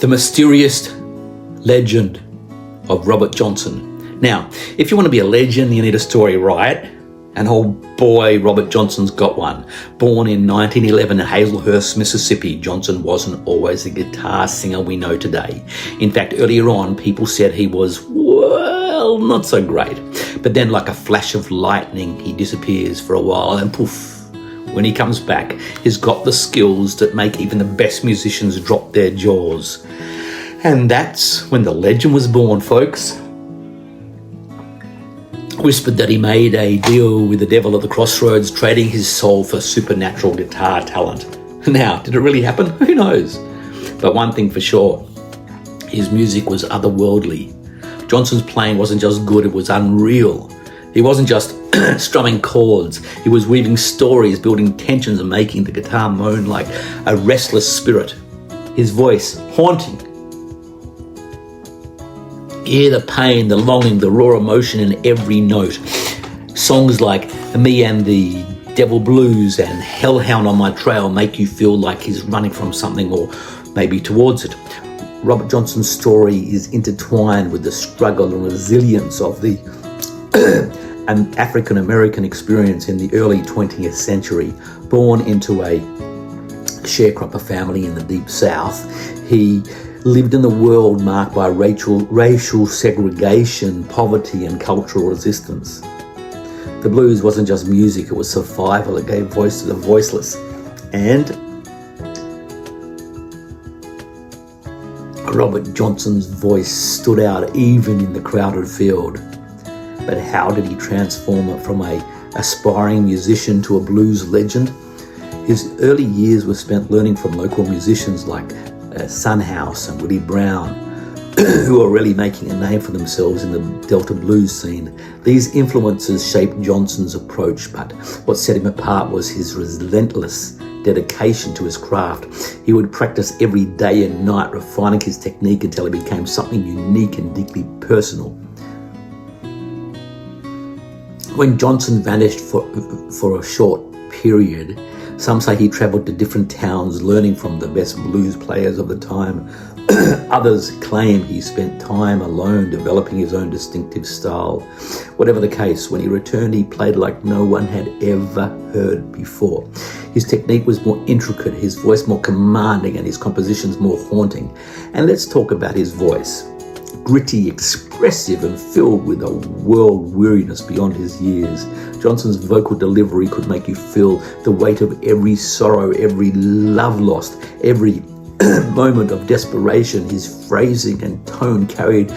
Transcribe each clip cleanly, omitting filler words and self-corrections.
The mysterious legend of Robert Johnson. Now, if you want to be a legend, you need a story, right? And oh boy, Robert Johnson's got one. Born in 1911 in Hazelhurst, Mississippi, Johnson wasn't always the guitar singer we know today. In fact, earlier on, people said he was, well, not so great. But then, like a flash of lightning, he disappears for a while and poof. When he comes back, he's got the skills that make even the best musicians drop their jaws. And that's when the legend was born, folks. Whispered that he made a deal with the devil at the Crossroads, trading his soul for supernatural guitar talent. Now, did it really happen? Who knows? But one thing for sure, his music was otherworldly. Johnson's playing wasn't just good, it was unreal. He wasn't just strumming chords, he was weaving stories, building tensions and making the guitar moan like a restless spirit. His voice, haunting. Hear the pain, the longing, the raw emotion in every note. Songs like Me and the Devil Blues and Hellhound on My Trail make you feel like he's running from something or maybe towards it. Robert Johnson's story is intertwined with the struggle and resilience of the an African-American experience in the early 20th century. Born into a sharecropper family in the Deep South, he lived in a world marked by racial segregation, poverty, and cultural resistance. The blues wasn't just music, it was survival. It gave voice to the voiceless. And Robert Johnson's voice stood out even in the crowded field. But how did he transform it from an aspiring musician to a blues legend? His early years were spent learning from local musicians like Son House and Willie Brown, who are really making a name for themselves in the Delta blues scene. These influences shaped Johnson's approach, but what set him apart was his relentless dedication to his craft. He would practice every day and night, refining his technique until it became something unique and deeply personal. When Johnson vanished for a short period, some say he travelled to different towns learning from the best blues players of the time. Others claim he spent time alone developing his own distinctive style. Whatever the case, when he returned, he played like no one had ever heard before. His technique was more intricate, his voice more commanding, and his compositions more haunting. And let's talk about his voice. Gritty, expressive, and filled with a world weariness beyond his years. Johnson's vocal delivery could make you feel the weight of every sorrow, every love lost, every moment of desperation. His phrasing and tone carried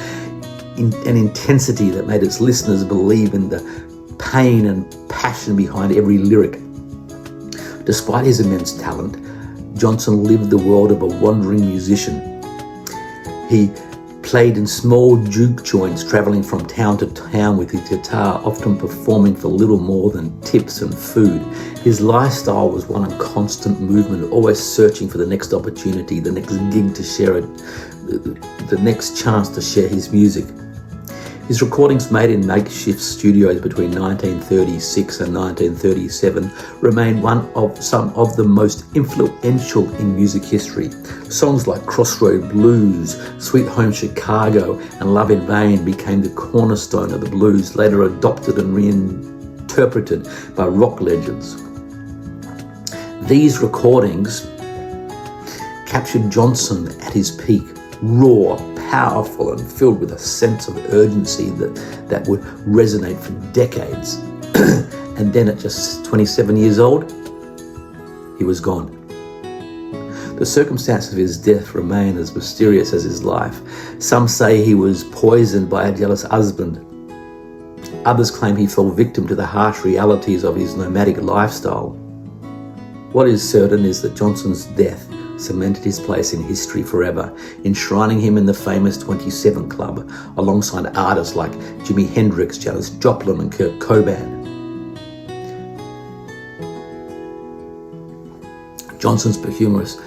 an intensity that made its listeners believe in the pain and passion behind every lyric. Despite his immense talent, Johnson lived the world of a wandering musician. He played in small juke joints, travelling from town to town with his guitar, often performing for little more than tips and food. His lifestyle was one of constant movement, always searching for the next opportunity, the next gig to share it, the next chance to share his music. His recordings made in makeshift studios between 1936 and 1937 remain some of the most influential in music history. Songs like Crossroads Blues, Sweet Home Chicago, and Love in Vain became the cornerstone of the blues, later adopted and reinterpreted by rock legends. These recordings captured Johnson at his peak, raw, powerful, and filled with a sense of urgency that would resonate for decades. And then at just 27 years old, he was gone. The circumstances of his death remain as mysterious as his life. Some say he was poisoned by a jealous husband. Others claim he fell victim to the harsh realities of his nomadic lifestyle. What is certain is that Johnson's death cemented his place in history forever, enshrining him in the famous 27 Club, alongside artists like Jimi Hendrix, Janis Joplin, and Kurt Cobain. Johnson's posthumous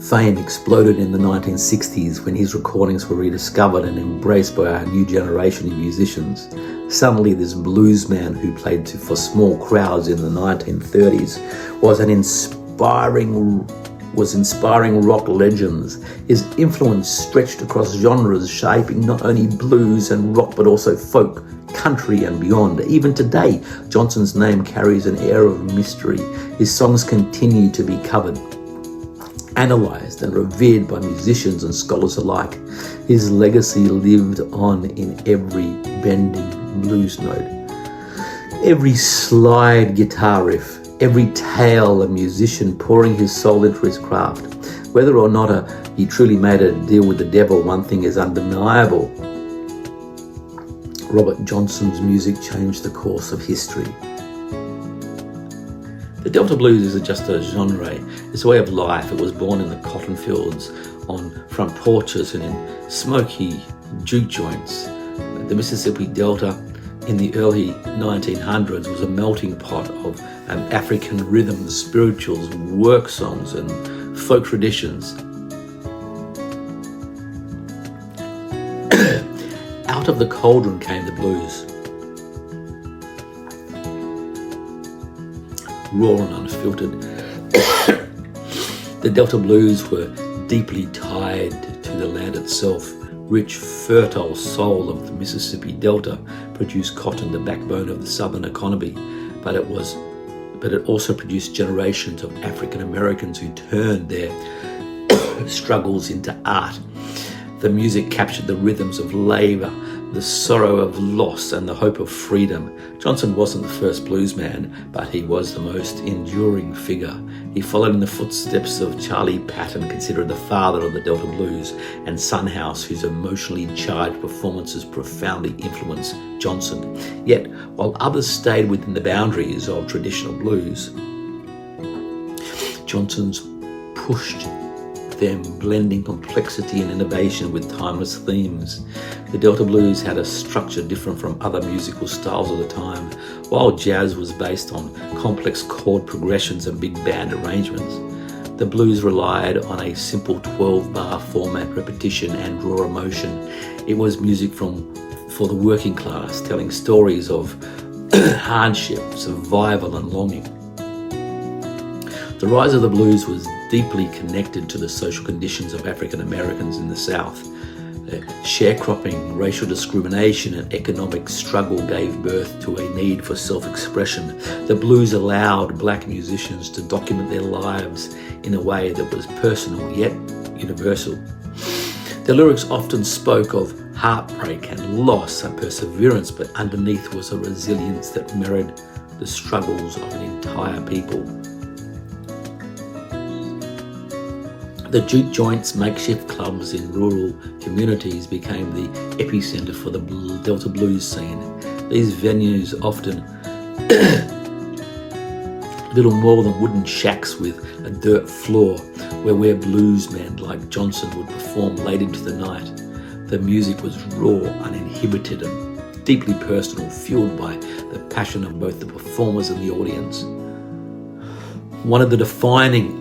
fame exploded in the 1960s when his recordings were rediscovered and embraced by a new generation of musicians. Suddenly, this bluesman who played for small crowds in the 1930s was an inspiring was inspiring rock legends. His influence stretched across genres, shaping not only blues and rock but also folk, country and beyond. Even today, Johnson's name carries an air of mystery. His songs continue to be covered, analysed and revered by musicians and scholars alike. His legacy lived on in every bending blues note, every slide guitar riff, every tale a musician pouring his soul into his craft. Whether or not he truly made a deal with the devil, one thing is undeniable: Robert Johnson's music changed the course of history. The Delta blues isn't just a genre, it's a way of life. It was born in the cotton fields, on front porches and in smoky juke joints. The Mississippi Delta in the early 1900s was a melting pot of African rhythms, spirituals, work songs and folk traditions. Out of the cauldron came the blues, raw and unfiltered. The Delta blues were deeply tied to the land itself. Rich, fertile soil of the Mississippi Delta produced cotton, the backbone of the southern economy, but it also produced generations of African Americans who turned their struggles into art. The music captured the rhythms of labor, the sorrow of loss and the hope of freedom. Johnson wasn't the first blues man, but he was the most enduring figure. He followed in the footsteps of Charlie Patton, considered the father of the Delta blues, and Son House, whose emotionally charged performances profoundly influenced Johnson. Yet, while others stayed within the boundaries of traditional blues, Johnson's pushed them, blending complexity and innovation with timeless themes. The Delta blues had a structure different from other musical styles of the time. While jazz was based on complex chord progressions and big band arrangements, the blues relied on a simple 12-bar format, repetition and raw emotion. It was music for the working class, telling stories of hardship, survival and longing. The rise of the blues was deeply connected to the social conditions of African Americans in the South. Sharecropping, racial discrimination and economic struggle gave birth to a need for self-expression. The blues allowed black musicians to document their lives in a way that was personal yet universal. The lyrics often spoke of heartbreak and loss and perseverance, but underneath was a resilience that mirrored the struggles of an entire people. The juke joints, makeshift clubs in rural communities, became the epicenter for the Delta blues scene. These venues, often little more than wooden shacks with a dirt floor, where bluesmen like Johnson would perform late into the night. The music was raw, uninhibited and deeply personal, fueled by the passion of both the performers and the audience. One of the defining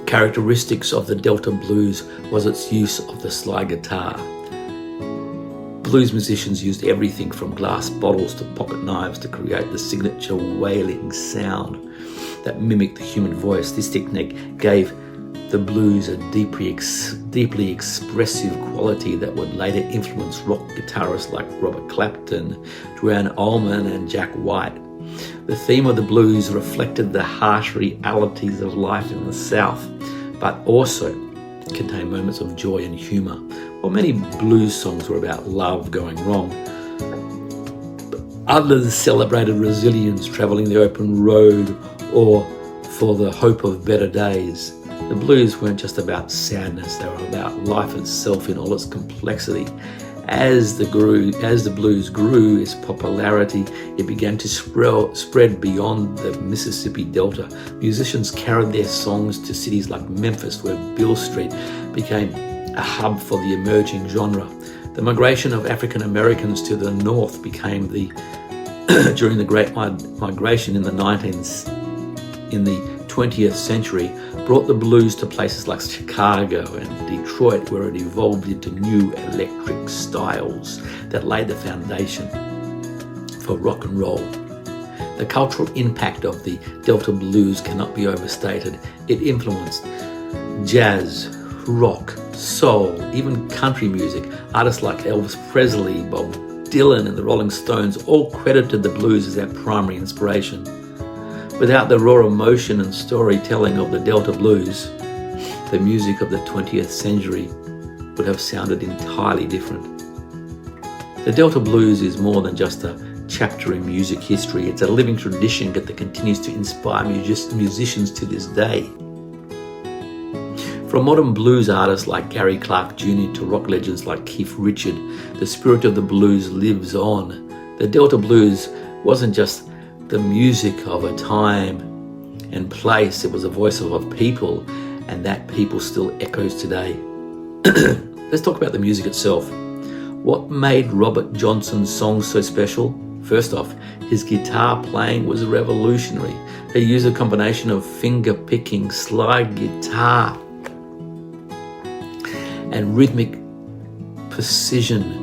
characteristics of the Delta blues was its use of the slide guitar. Blues musicians used everything from glass bottles to pocket knives to create the signature wailing sound that mimicked the human voice. This technique gave the blues a deeply expressive quality that would later influence rock guitarists like Robert Clapton, Duane Allman and Jack White. The theme of the blues reflected the harsh realities of life in the South, but also contained moments of joy and humour. While many blues songs were about love going wrong, others celebrated resilience, travelling the open road, or for the hope of better days. The blues weren't just about sadness, they were about life itself in all its complexity. As the blues grew, its popularity, it began to spread beyond the Mississippi Delta. Musicians carried their songs to cities like Memphis, where Beale Street became a hub for the emerging genre. The migration of African Americans to the North became during the Great Migration in the 20th century, brought the blues to places like Chicago and Detroit, where it evolved into new electric styles that laid the foundation for rock and roll. The cultural impact of the Delta blues cannot be overstated. It influenced jazz, rock, soul, even country music. Artists like Elvis Presley, Bob Dylan and the Rolling Stones all credited the blues as their primary inspiration. Without the raw emotion and storytelling of the Delta blues, the music of the 20th century would have sounded entirely different. The Delta blues is more than just a chapter in music history. It's a living tradition that continues to inspire musicians to this day. From modern blues artists like Gary Clark Jr. to rock legends like Keith Richards, the spirit of the blues lives on. The Delta blues wasn't just the music of a time and place, it was a voice of a people, and that people still echoes today. Let's talk about the music itself. What made Robert Johnson's songs so special? First off, his guitar playing was revolutionary. He used a combination of finger-picking slide guitar and rhythmic precision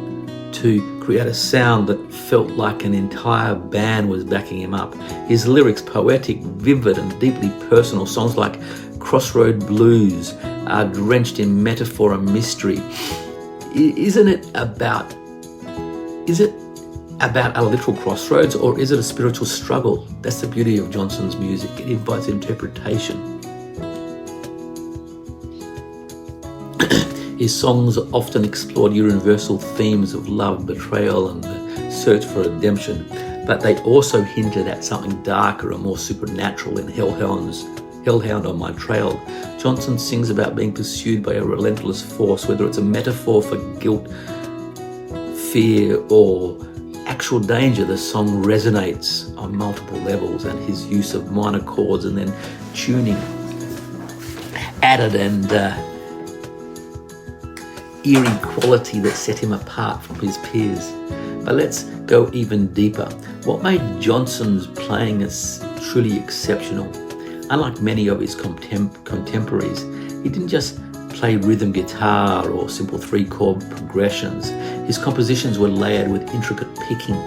to create a sound that felt like an entire band was backing him up. His lyrics, poetic, vivid, and deeply personal. Songs like Crossroads Blues are drenched in metaphor and mystery. Is it about a literal crossroads, or is it a spiritual struggle? That's the beauty of Johnson's music. It invites interpretation. His songs often explored universal themes of love, betrayal, and the search for redemption, but they also hinted at something darker and more supernatural in Hellhound on My Trail. Johnson sings about being pursued by a relentless force, whether it's a metaphor for guilt, fear, or actual danger. The song resonates on multiple levels, and his use of minor chords and then tuning added and eerie quality that set him apart from his peers. But let's go even deeper. What made Johnson's playing truly exceptional? Unlike many of his contemporaries, he didn't just play rhythm guitar or simple 3-chord progressions. His compositions were layered with intricate picking,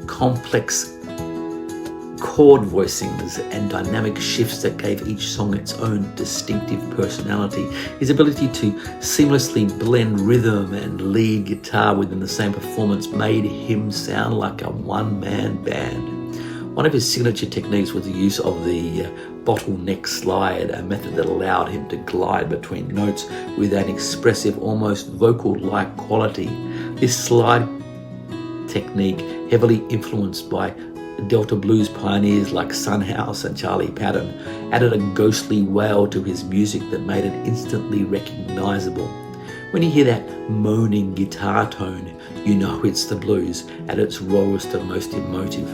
complex chord voicings, and dynamic shifts that gave each song its own distinctive personality. His ability to seamlessly blend rhythm and lead guitar within the same performance made him sound like a one-man band. One of his signature techniques was the use of the bottleneck slide, a method that allowed him to glide between notes with an expressive, almost vocal-like quality. This slide technique, heavily influenced by Delta blues pioneers like Son House and Charlie Patton, added a ghostly wail to his music that made it instantly recognizable. When you hear that moaning guitar tone, you know it's the blues at its rawest and most emotive.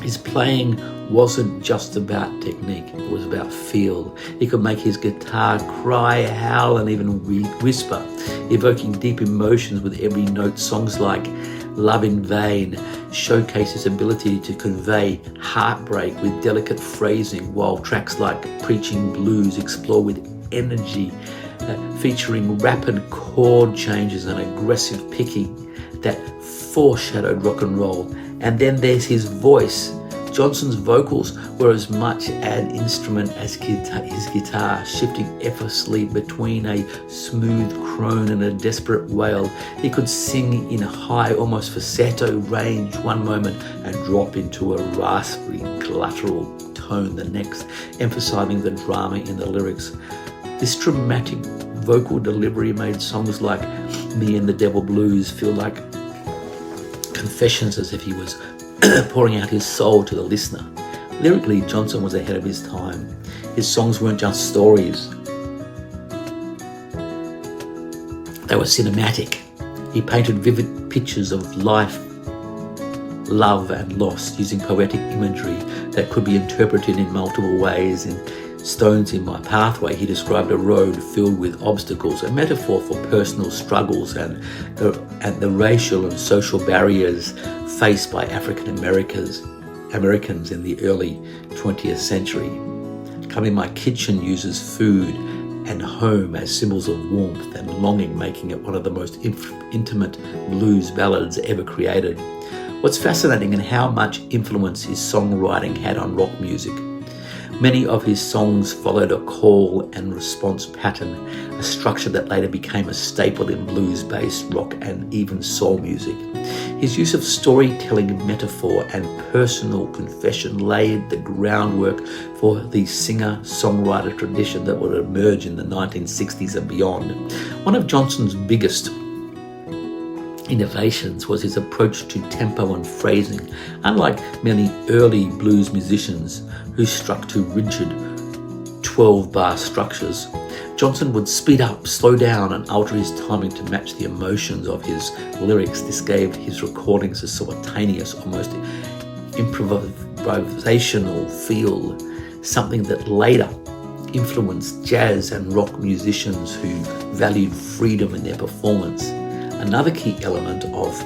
His playing wasn't just about technique, it was about feel. He could make his guitar cry, howl, and even whisper, evoking deep emotions with every note. Songs like Love in Vain showcase his ability to convey heartbreak with delicate phrasing, while tracks like Preaching Blues explore with energy, featuring rapid chord changes and aggressive picking that foreshadowed rock and roll. And then there's his voice. Johnson's vocals were as much an instrument as his guitar, shifting effortlessly between a smooth crone and a desperate wail. He could sing in a high, almost falsetto range one moment and drop into a raspy, guttural tone the next, emphasizing the drama in the lyrics. This dramatic vocal delivery made songs like Me and the Devil Blues feel like confessions, as if he was pouring out his soul to the listener. Lyrically, Johnson was ahead of his time. His songs weren't just stories. They were cinematic. He painted vivid pictures of life, love, and loss, using poetic imagery that could be interpreted in multiple ways. In Stones in My Pathway, he described a road filled with obstacles, a metaphor for personal struggles and the racial and social barriers faced by African Americans in the early 20th century. Come in My Kitchen uses food and home as symbols of warmth and longing, making it one of the most intimate blues ballads ever created. What's fascinating and how much influence his songwriting had on rock music. Many of his songs followed a call and response pattern, a structure that later became a staple in blues-based rock and even soul music. His use of storytelling, metaphor, and personal confession laid the groundwork for the singer-songwriter tradition that would emerge in the 1960s and beyond. One of Johnson's biggest innovations was his approach to tempo and phrasing. Unlike many early blues musicians who struck to rigid 12-bar structures, Johnson would speed up, slow down, and alter his timing to match the emotions of his lyrics. This gave his recordings a spontaneous, almost improvisational feel, something that later influenced jazz and rock musicians who valued freedom in their performance. Another key element of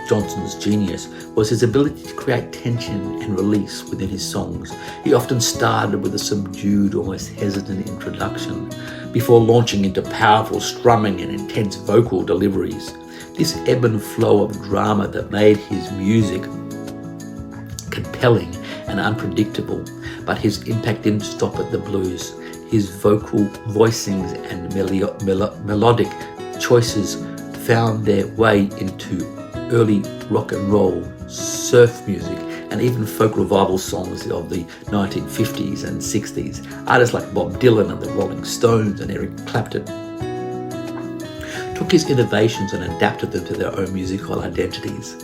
Johnson's genius was his ability to create tension and release within his songs. He often started with a subdued, almost hesitant introduction before launching into powerful strumming and intense vocal deliveries. This ebb and flow of drama that made his music compelling and unpredictable, but his impact didn't stop at the blues. His vocal voicings and melodic choices found their way into early rock and roll, surf music, and even folk revival songs of the 1950s and 60s. Artists like Bob Dylan and the Rolling Stones and Eric Clapton took his innovations and adapted them to their own musical identities.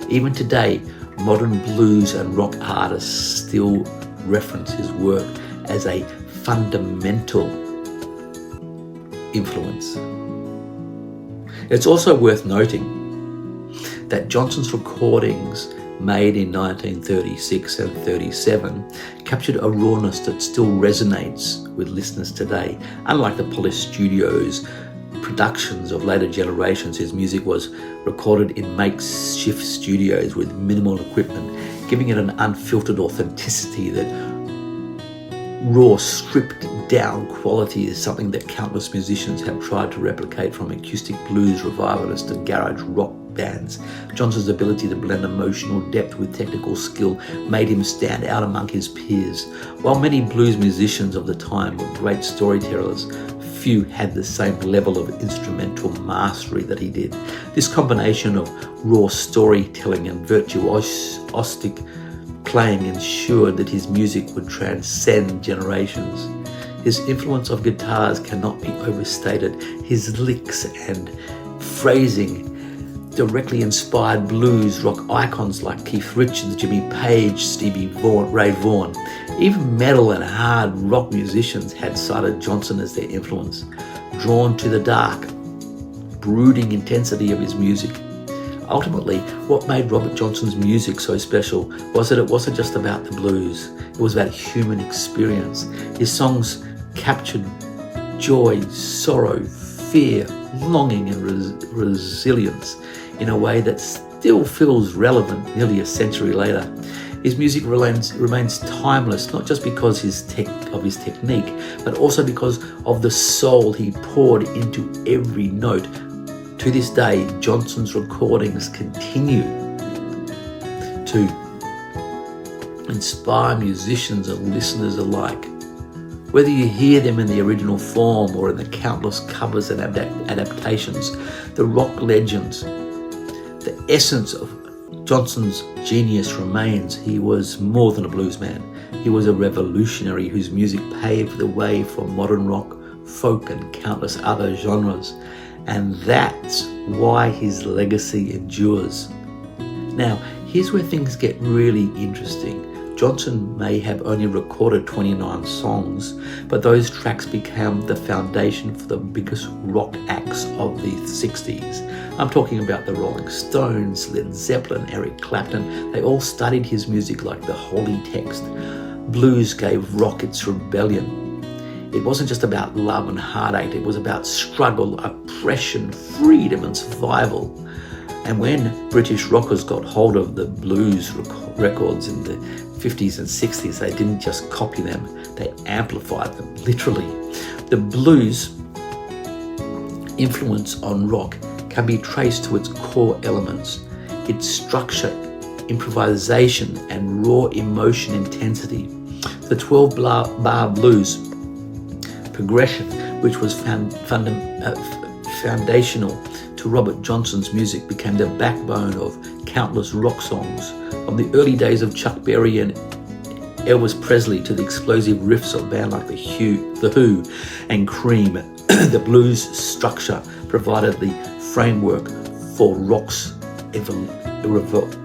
Even today, modern blues and rock artists still reference his work as a fundamental influence. It's also worth noting that Johnson's recordings made in 1936 and 37 captured a rawness that still resonates with listeners today. Unlike the polished studios productions of later generations, his music was recorded in makeshift studios with minimal equipment, giving it an unfiltered authenticity. That raw, stripped down quality is something that countless musicians have tried to replicate, from acoustic blues revivalists to garage rock bands. Johnson's ability to blend emotional depth with technical skill made him stand out among his peers. While many blues musicians of the time were great storytellers, few had the same level of instrumental mastery that he did. This combination of raw storytelling and virtuosic playing ensured that his music would transcend generations. His influence of guitars cannot be overstated. His licks and phrasing directly inspired blues rock icons like Keith Richards, Jimmy Page, Stevie Vaughan, Ray Vaughan. Even metal and hard rock musicians had cited Johnson as their influence, drawn to the dark, brooding intensity of his music. Ultimately, what made Robert Johnson's music so special was that it wasn't just about the blues. It was about human experience. His songs captured joy, sorrow, fear, longing, and resilience in a way that still feels relevant nearly a century later. His music remains timeless, not just because of his technique, but also because of the soul he poured into every note. To this day, Johnson's recordings continue to inspire musicians and listeners alike. Whether you hear them in the original form or in the countless covers and adaptations, the rock legends, the essence of Johnson's genius remains. He was more than a bluesman. He was a revolutionary whose music paved the way for modern rock, folk, and countless other genres. And that's why his legacy endures. Now, here's where things get really interesting. Johnson may have only recorded 29 songs, but those tracks became the foundation for the biggest rock acts of the 60s. I'm talking about the Rolling Stones, Led Zeppelin, Eric Clapton. They all studied his music like the holy text. Blues gave rock its rebellion. It wasn't just about love and heartache, it was about struggle, oppression, freedom, and survival. And when British rockers got hold of the blues records in the 50s and 60s, they didn't just copy them, they amplified them, literally. The blues influence on rock can be traced to its core elements. its structure, improvisation, and raw emotion intensity. The 12-bar blues progression, which was foundational to Robert Johnson's music, became the backbone of countless rock songs. From the early days of Chuck Berry and Elvis Presley to the explosive riffs of bands like The Who and Cream, the blues structure provided the framework for rock's evolution.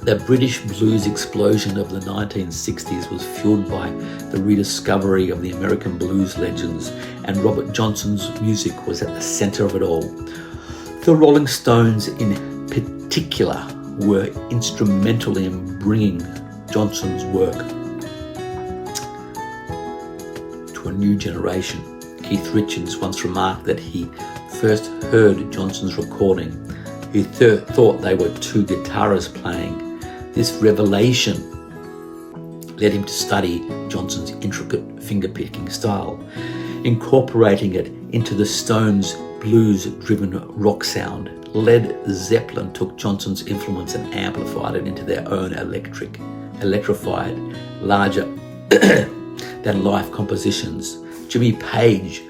The British blues explosion of the 1960s was fueled by the rediscovery of the American blues legends, and Robert Johnson's music was at the center of it all. The Rolling Stones in particular were instrumental in bringing Johnson's work to a new generation. Keith Richards once remarked that he first heard Johnson's recording. He thought they were two guitarists playing. This revelation led him to study Johnson's intricate fingerpicking style, incorporating it into the Stones' blues-driven rock sound. Led Zeppelin took Johnson's influence and amplified it into their own electrified, larger than life compositions. Jimmy Page,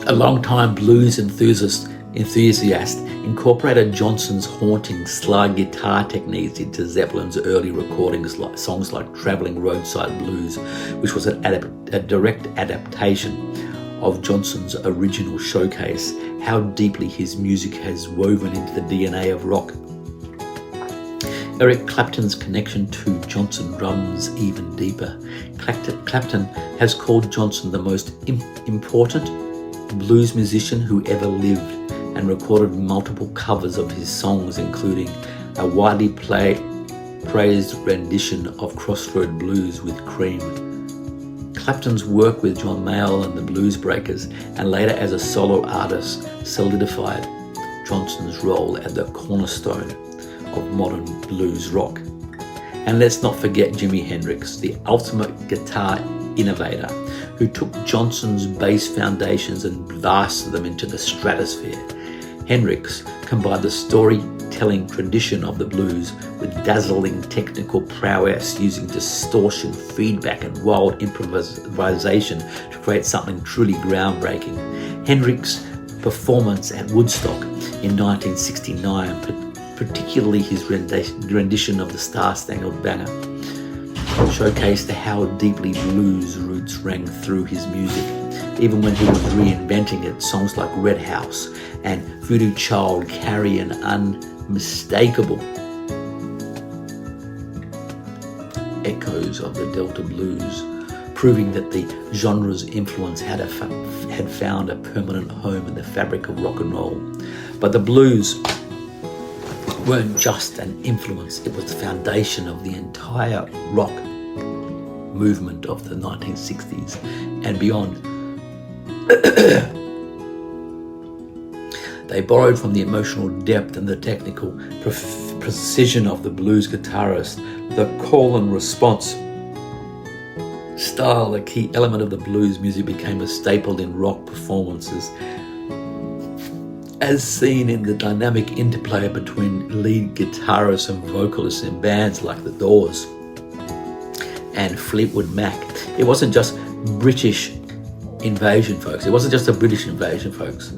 a longtime blues enthusiast, incorporated Johnson's haunting slide guitar techniques into Zeppelin's early recordings, like songs like Traveling Roadside Blues, which was a direct adaptation of Johnson's original showcase. How deeply his music has woven into the DNA of rock. Eric Clapton's connection to Johnson runs even deeper. Clapton has called Johnson the most important blues musician who ever lived, and recorded multiple covers of his songs, including a widely praised rendition of Crossroads Blues with Cream. Clapton's work with John Mayall and the Blues Breakers, and later as a solo artist, solidified Johnson's role at the cornerstone of modern blues rock. And let's not forget Jimi Hendrix, the ultimate guitar innovator, who took Johnson's bass foundations and blasted them into the stratosphere. Hendrix combined the storytelling tradition of the blues with dazzling technical prowess, using distortion, feedback, and wild improvisation to create something truly groundbreaking. Hendrix's performance at Woodstock in 1969, particularly his rendition of the Star-Spangled Banner, showcased how deeply blues roots rang through his music. Even when he was reinventing it, songs like Red House and Voodoo Child carry an unmistakable echoes of the Delta blues, proving that the genre's influence had found a permanent home in the fabric of rock and roll. But the blues weren't just an influence, it was the foundation of the entire rock movement of the 1960s and beyond. They borrowed from the emotional depth and the technical precision of the blues guitarist. The call and response style, a key element of the blues music, became a staple in rock performances, as seen in the dynamic interplay between lead guitarists and vocalists in bands like The Doors and Fleetwood Mac. It wasn't just British invasion, folks. It wasn't just a British invasion, folks.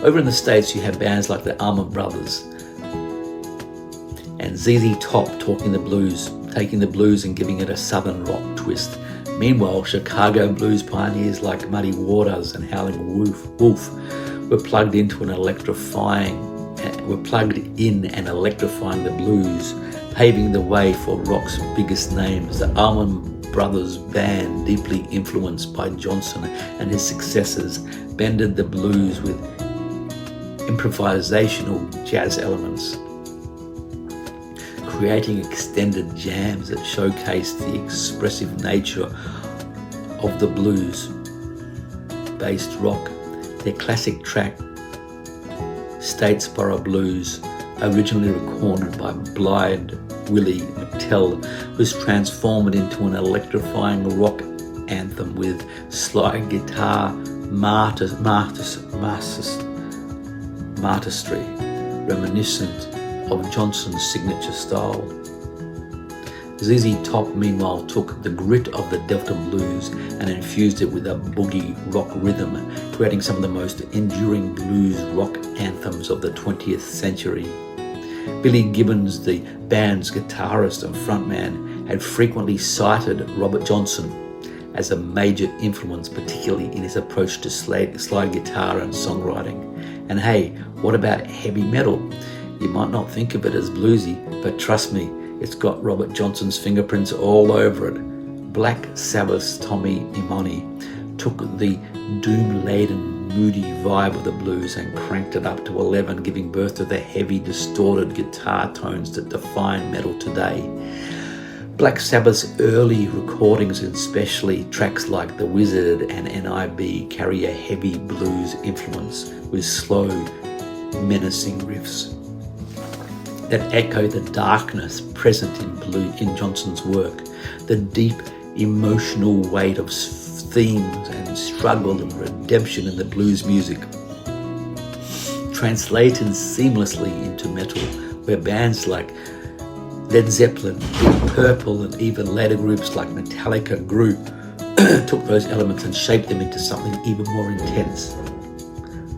Over in the States, you have bands like the Allman Brothers and ZZ Top taking the blues and giving it a southern rock twist. Meanwhile, Chicago blues pioneers like Muddy Waters and Howlin' Wolf were plugged in and electrifying the blues, paving the way for rock's biggest names. The Allman Brothers Band, deeply influenced by Johnson and his successors, blended the blues with improvisational jazz elements, creating extended jams that showcased the expressive nature of the blues-based rock. Their classic track, Statesboro Blues, originally recorded by Blind Willie McTell, was transformed into an electrifying rock anthem with slide guitar, artistry, reminiscent of Johnson's signature style. ZZ Top, meanwhile, took the grit of the Delta blues and infused it with a boogie rock rhythm, creating some of the most enduring blues rock anthems of the 20th century. Billy Gibbons, the band's guitarist and frontman, had frequently cited Robert Johnson as a major influence, particularly in his approach to slide guitar and songwriting. And hey, what about heavy metal? You might not think of it as bluesy, but trust me, it's got Robert Johnson's fingerprints all over it. Black Sabbath's Tommy Iommi took the doom-laden, moody vibe of the blues and cranked it up to 11, giving birth to the heavy, distorted guitar tones that define metal today. Black Sabbath's early recordings, especially tracks like The Wizard and NIB, carry a heavy blues influence with slow, menacing riffs that echo the darkness present in Johnson's work, the deep emotional weight of themes and struggle and redemption in the blues music, translated seamlessly into metal, where bands like Led Zeppelin, Deep Purple, and even later groups like Metallica took those elements and shaped them into something even more intense.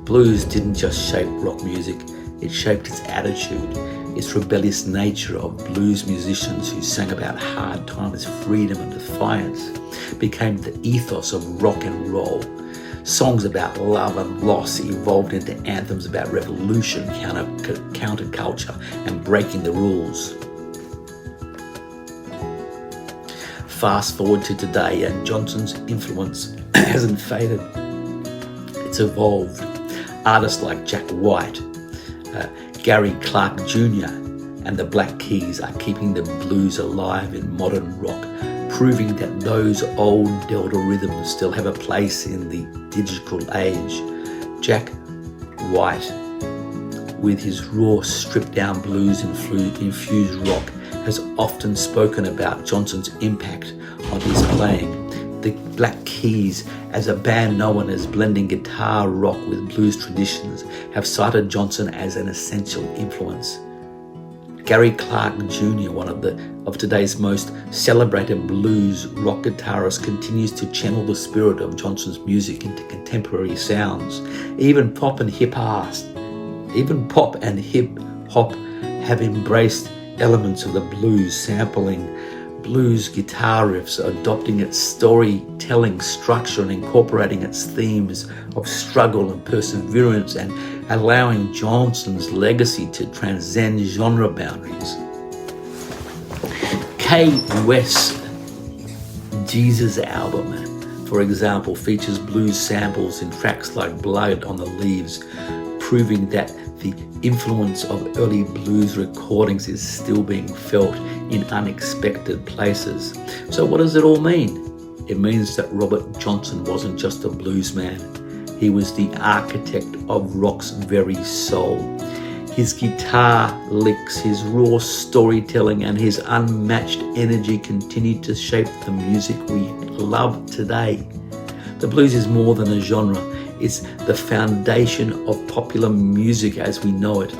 Blues didn't just shape rock music, it shaped its attitude, its rebellious nature of blues musicians who sang about hard times, freedom and defiance, became the ethos of rock and roll. Songs about love and loss evolved into anthems about revolution, counterculture, and breaking the rules. Fast forward to today, and Johnson's influence hasn't faded. It's evolved. Artists like Jack White, Gary Clark Jr. and the Black Keys are keeping the blues alive in modern rock, proving that those old Delta rhythms still have a place in the digital age. Jack White, with his raw, stripped-down blues-infused rock, has often spoken about Johnson's impact on his playing. The Black Keys, as a band known as blending guitar rock with blues traditions, have cited Johnson as an essential influence. Gary Clark Jr., one of today's most celebrated blues rock guitarists, continues to channel the spirit of Johnson's music into contemporary sounds. Even pop and hip hop have embraced elements of the blues, sampling blues guitar riffs, adopting its storytelling structure and incorporating its themes of struggle and perseverance, and allowing Johnson's legacy to transcend genre boundaries. Kay West's Jesus album, for example, features blues samples in tracks like Blood on the Leaves, proving that the influence of early blues recordings is still being felt in unexpected places. So what does it all mean? It means that Robert Johnson wasn't just a blues man. He was the architect of rock's very soul. His guitar licks, his raw storytelling, and his unmatched energy continue to shape the music we love today. The blues is more than a genre. It's the foundation of popular music as we know it.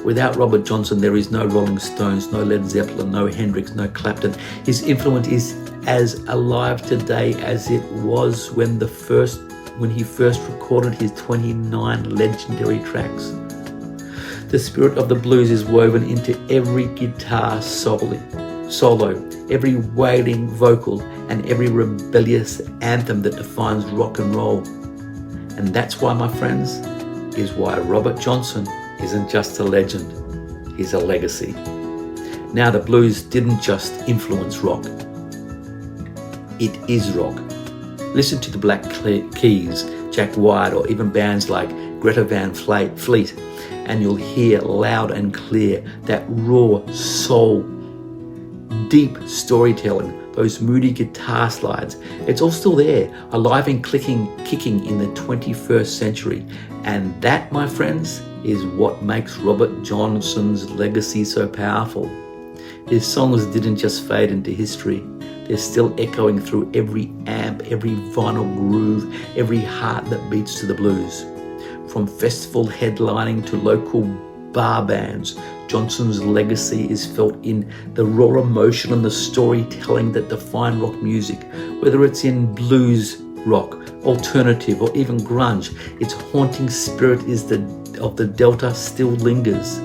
Without Robert Johnson, there is no Rolling Stones, no Led Zeppelin, no Hendrix, no Clapton. His influence is as alive today as it was when he first recorded his 29 legendary tracks. The spirit of the blues is woven into every guitar solo, every wailing vocal, and every rebellious anthem that defines rock and roll. And that's why, my friends, is why Robert Johnson isn't just a legend, he's a legacy. Now, the blues didn't just influence rock, it is rock. Listen to the Black Keys, Jack White, or even bands like Greta Van Fleet, and you'll hear loud and clear that raw soul, deep storytelling, those moody guitar slides. It's all still there, alive and kicking in the 21st century. And that, my friends, is what makes Robert Johnson's legacy so powerful. His songs didn't just fade into history. They're still echoing through every amp, every vinyl groove, every heart that beats to the blues. From festival headlining to local bar bands, Johnson's legacy is felt in the raw emotion and the storytelling that define rock music. Whether it's in blues rock, alternative, or even grunge, its haunting spirit of the Delta still lingers.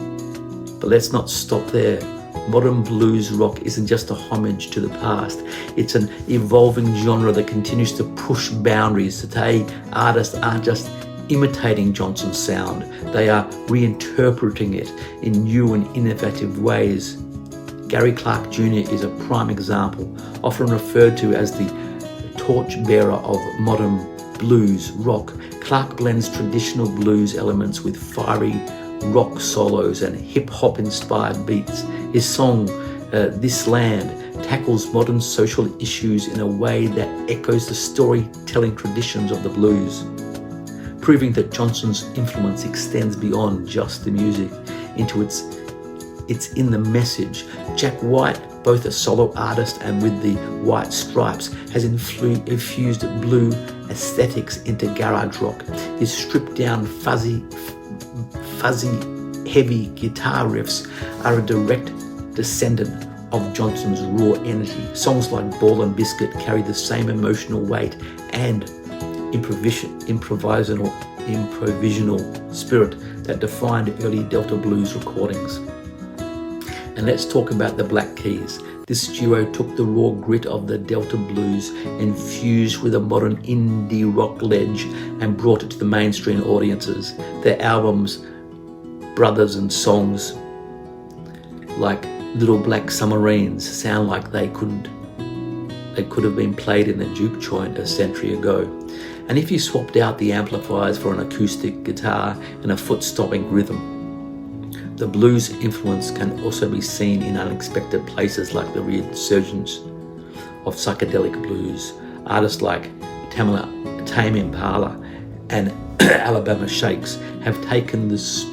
But let's not stop there. Modern blues rock isn't just a homage to the past. It's an evolving genre that continues to push boundaries. Today, artists aren't just imitating Johnson's sound, they are reinterpreting it in new and innovative ways. Gary Clark Jr. is a prime example, often referred to as the torchbearer of modern blues rock. Clark blends traditional blues elements with fiery rock solos and hip-hop inspired beats. His song, This Land, tackles modern social issues in a way that echoes the storytelling traditions of the blues, proving that Johnson's influence extends beyond just the music into it's in the message. Jack White, both a solo artist and with the White Stripes, has infused blue aesthetics into garage rock. His stripped down, fuzzy, heavy guitar riffs are a direct descendant of Johnson's raw energy. Songs like Ball and Biscuit carry the same emotional weight and improvisational spirit that defined early Delta blues recordings. And let's talk about the Black Keys. This duo took the raw grit of the Delta blues, infused with a modern indie rock ledge, and brought it to the mainstream audiences. Their albums, Brothers and songs like Little Black Submarines, sound like they could have been played in a juke joint a century ago. And if you swapped out the amplifiers for an acoustic guitar and a foot-stomping rhythm, the blues influence can also be seen in unexpected places like the resurgence of psychedelic blues. Artists like Tame Impala and Alabama Shakes have taken this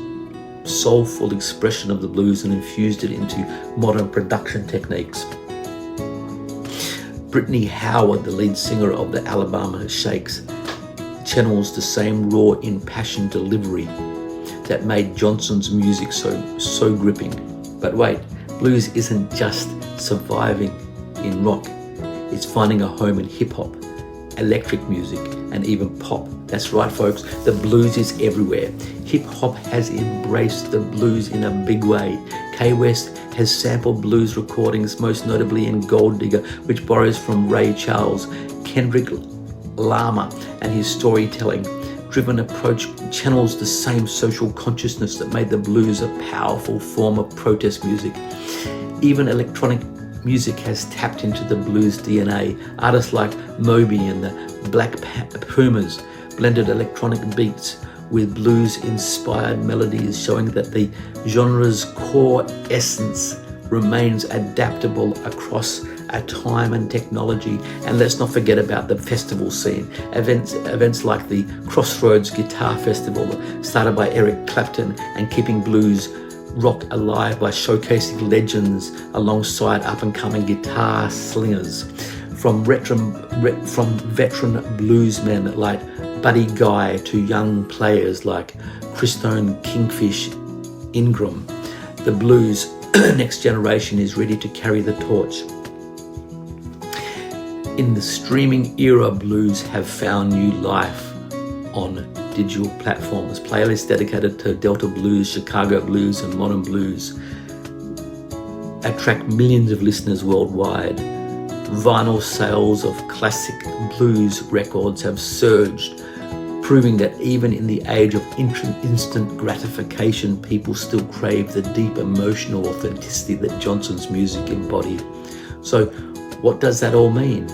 soulful expression of the blues and infused it into modern production techniques. Brittany Howard, the lead singer of the Alabama Shakes, channels the same raw, impassioned delivery that made Johnson's music so gripping. But wait, blues isn't just surviving in rock. It's finding a home in hip-hop, electric music, and even pop. That's right, folks, the blues is everywhere. Hip-hop has embraced the blues in a big way. Kay West has sampled blues recordings, most notably in Gold Digger, which borrows from Ray Charles. Kendrick Lamar and his storytelling-driven approach channels the same social consciousness that made the blues a powerful form of protest music. Even electronic music has tapped into the blues DNA. Artists like Moby and the Black Pumas blended electronic beats with blues-inspired melodies, showing that the genre's core essence remains adaptable across a time and technology. And let's not forget about the festival scene. Events like the Crossroads Guitar Festival, started by Eric Clapton, and keeping blues rock alive by showcasing legends alongside up-and-coming guitar slingers. From veteran bluesmen like Buddy Guy to young players like Christone Kingfish Ingram, the blues next generation is ready to carry the torch. In the streaming era, blues have found new life on digital platforms. Playlists dedicated to Delta blues, Chicago blues, and modern blues attract millions of listeners worldwide. Vinyl sales of classic blues records have surged, proving that even in the age of instant gratification, people still crave the deep emotional authenticity that Johnson's music embodied. So what does that all mean?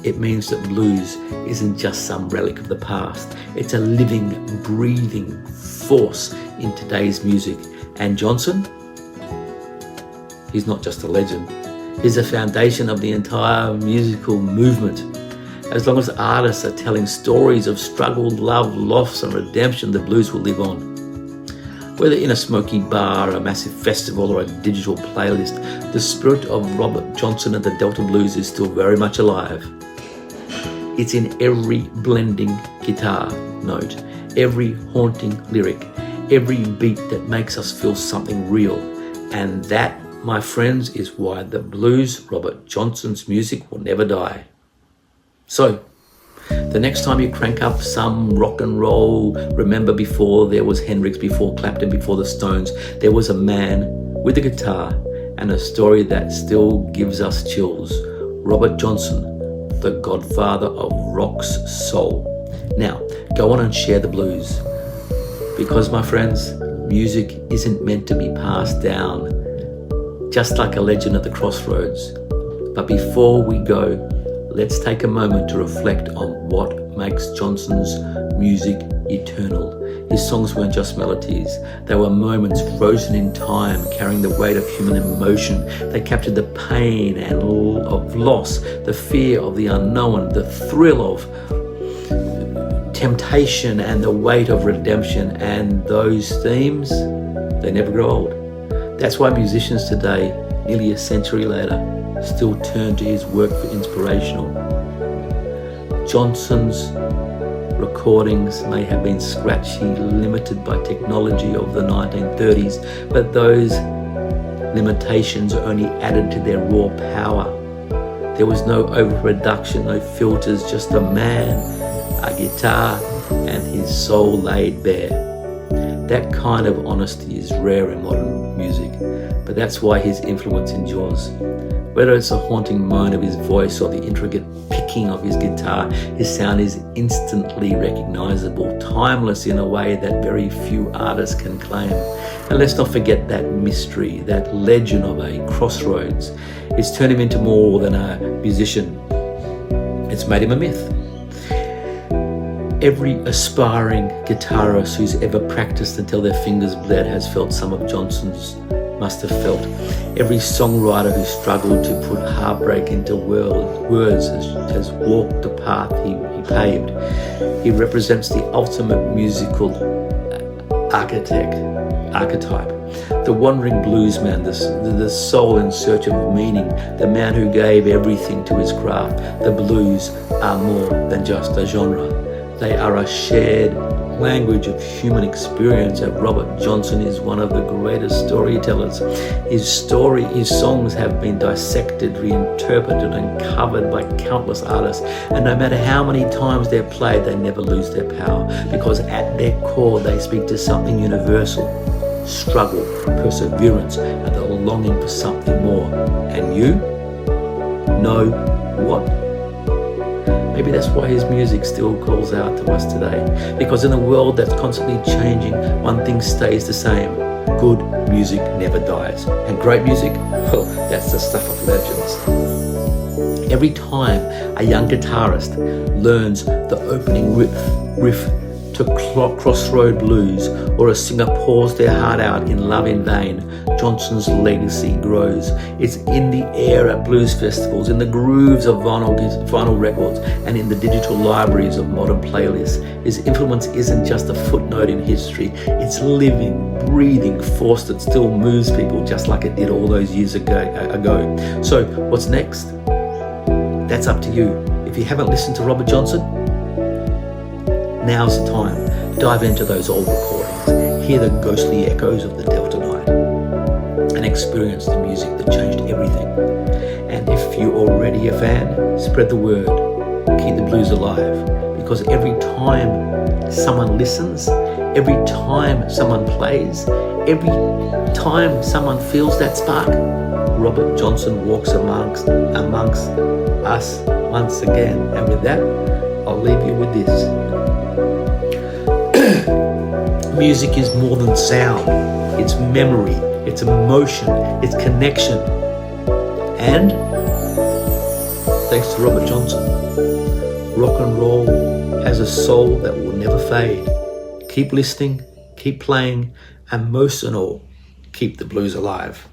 It means that blues isn't just some relic of the past. It's a living, breathing force in today's music. And Johnson, he's not just a legend. He's the foundation of the entire musical movement. As long as artists are telling stories of struggle, love, loss, and redemption, the blues will live on. Whether in a smoky bar, a massive festival, or a digital playlist, the spirit of Robert Johnson and the Delta Blues is still very much alive. It's in every blending guitar note, every haunting lyric, every beat that makes us feel something real. And that, my friends, is why the blues, Robert Johnson's music, will never die. So, the next time you crank up some rock and roll, remember before there was Hendrix, before Clapton, before the Stones, there was a man with a guitar and a story that still gives us chills. Robert Johnson, the godfather of rock's soul. Now, go on and share the blues. Because, my friends, music isn't meant to be passed down, just like a legend at the Crossroads. But before we go, let's take a moment to reflect on what makes Johnson's music eternal. His songs weren't just melodies. They were moments frozen in time, carrying the weight of human emotion. They captured the pain of loss, the fear of the unknown, the thrill of temptation, and the weight of redemption. And those themes, they never grow old. That's why musicians today, nearly a century later, still turn to his work for inspirational. Johnson's recordings may have been scratchy, limited by technology of the 1930s, but those limitations only added to their raw power. There was no overproduction, no filters, just a man, a guitar, and his soul laid bare. That kind of honesty is rare in modern music, but that's why his influence endures. Whether it's a haunting moan of his voice or the intricate picking of his guitar, his sound is instantly recognizable, timeless in a way that very few artists can claim. And let's not forget that mystery, that legend of a Crossroads. It's turned him into more than a musician. It's made him a myth. Every aspiring guitarist who's ever practiced until their fingers bled has felt some of Johnson's must have felt. Every songwriter who struggled to put heartbreak into words has walked the path he paved. He represents the ultimate musical archetype, the wandering bluesman, the soul in search of meaning, the man who gave everything to his craft. The blues are more than just a genre. They are a shared language of human experience, and Robert Johnson is one of the greatest storytellers. His songs have been dissected, reinterpreted, and covered by countless artists, and no matter how many times they're played, they never lose their power, because at their core they speak to something universal: struggle, perseverance, and the longing for something more. And you know what? Maybe that's why his music still calls out to us today. Because in a world that's constantly changing, one thing stays the same: good music never dies. And great music, well, that's the stuff of legends. Every time a young guitarist learns the opening riff to Crossroad Blues, or a singer pours their heart out in Love in Vain, Johnson's legacy grows. It's in the air at blues festivals, in the grooves of vinyl records, and in the digital libraries of modern playlists. His influence isn't just a footnote in history, it's living, breathing force that still moves people just like it did all those years ago. So what's next? That's up to you. If you haven't listened to Robert Johnson, now's the time. Dive into those old recordings, hear the ghostly echoes of the Delta night, and experience the music that changed everything. And if you're already a fan, spread the word. Keep the blues alive, because every time someone listens, every time someone plays, every time someone feels that spark, Robert Johnson walks amongst us once again. And with that, I'll leave you with this. Music is more than sound. It's memory, it's emotion, it's connection. And thanks to Robert Johnson, rock and roll has a soul that will never fade. Keep listening, keep playing, and most of all, keep the blues alive.